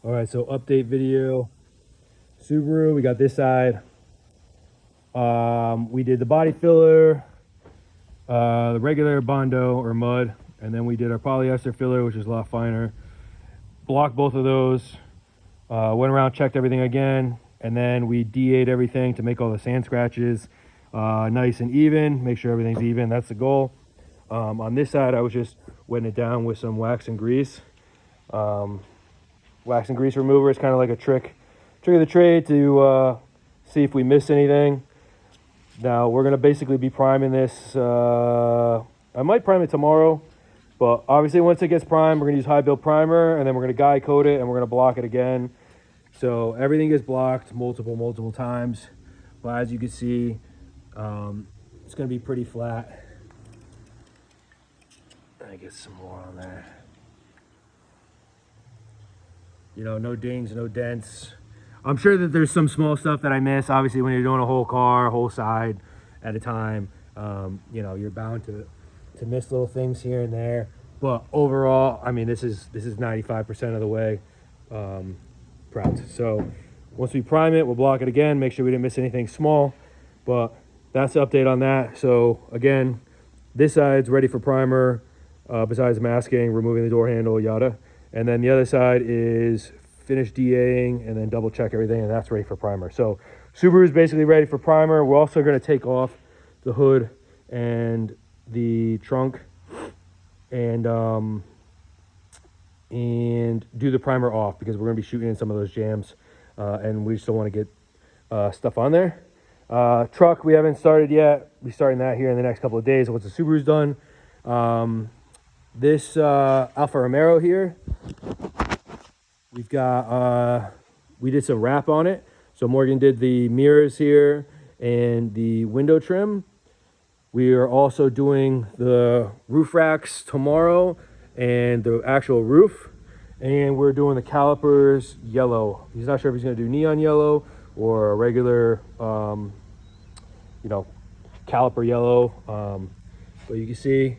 All right, so update video. Subaru, we got this side. We did the body filler, the regular Bondo or mud, and then we did our polyester filler, which is a lot finer. Blocked both of those. Went around, checked everything again, and then we DA'd everything to make all the sand scratches nice and even. Make sure everything's even. That's the goal. On this side, I was just wetting it down with some wax and grease. Wax and grease remover is kind of like a trick of the trade to see if we miss anything. Now we're gonna basically be priming this. I might prime it tomorrow, but obviously once it gets primed, we're gonna use high build primer, and then we're gonna guide coat it, and we're gonna block it again. So everything is blocked multiple times. But as you can see, it's gonna be pretty flat. I get some more on there. You know, no dings, no dents. I'm sure that there's some small stuff that I miss. Obviously, when you're doing a whole car, whole side at a time, you know, you're bound to miss little things here and there. But overall, I mean, this is 95% of the way prepped. So once we prime it, we'll block it again, make sure we didn't miss anything small. But that's the update on that. So again, this side's ready for primer, besides masking, removing the door handle, yada. And then the other side is finish DAing and then double check everything, and that's ready for primer. So Subaru is basically ready for primer. We're also going to take off the hood and the trunk and do the primer off, because we're going to be shooting in some of those jams, and we still want to get stuff on there. Truck, we haven't started yet. We're starting that here in the next couple of days once the Subaru's done. This Alfa Romeo here, we've got, we did some wrap on it. So Morgan did the mirrors here and the window trim. We are also doing the roof racks tomorrow and the actual roof. And we're doing the calipers yellow. He's not sure if he's gonna do neon yellow or a regular, you know, caliper yellow. But you can see,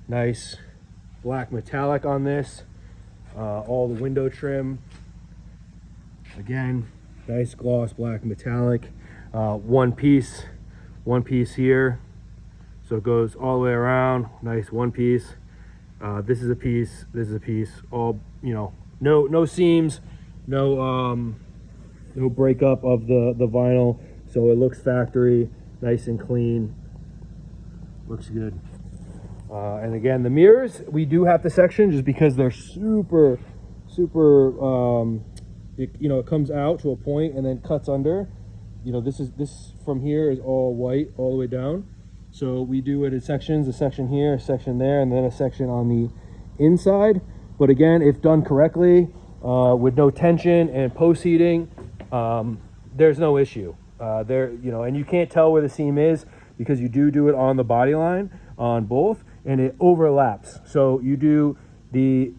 nice black metallic on this. All the window trim, again, nice gloss black metallic. One piece here, so it goes all the way around. Nice one piece. This is a piece, this is a piece. All, you know, no seams, no breakup of the vinyl, so it looks factory, nice and clean. Looks good. And again, the mirrors, we do have to section just because they're super, you know, it comes out to a point and then cuts under. You know, this from here is all white all the way down. So we do it in sections, a section here, a section there, and then a section on the inside. But again, if done correctly, with no tension and post heating, there's no issue. You know, and you can't tell where the seam is because you do it on the body line on both, and it overlaps. So you do the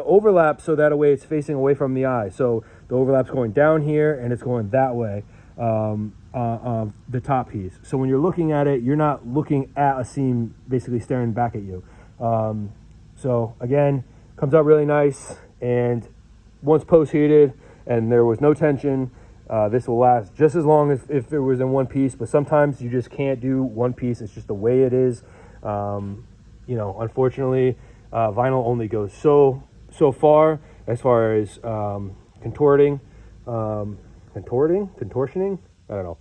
overlap so that way it's facing away from the eye. So the overlap's going down here and it's going that way, the top piece. So when you're looking at it, you're not looking at a seam basically staring back at you. So again, comes out really nice, and once post heated and there was no tension, this will last just as long as if it was in one piece. But sometimes you just can't do one piece. It's just the way it is. You know, unfortunately, vinyl only goes so far as contorting, contortioning. I don't know.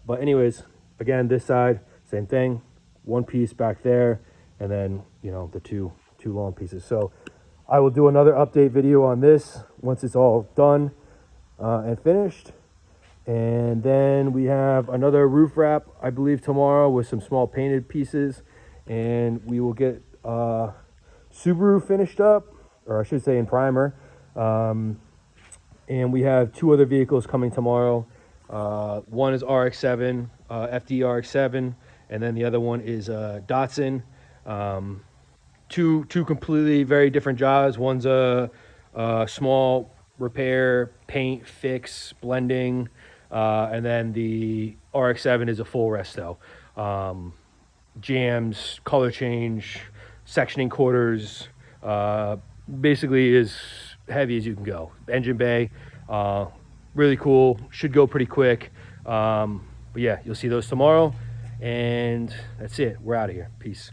But anyways, again, this side, same thing. One piece back there, and then, you know, the two long pieces. So I will do another update video on this once it's all done and finished. And then we have another roof wrap, I believe, tomorrow with some small painted pieces, and we will get Subaru finished up, or I should say in primer. And we have two other vehicles coming tomorrow. One is RX-7, FD RX-7, and then the other one is Datsun. Two completely very different jobs. One's a small repair, paint, fix, blending, and then the RX-7 is a full resto. Jams, color change, sectioning quarters, basically as heavy as you can go. Engine bay, really cool, should go pretty quick. But yeah, you'll see those tomorrow, and that's it. We're out of here. Peace.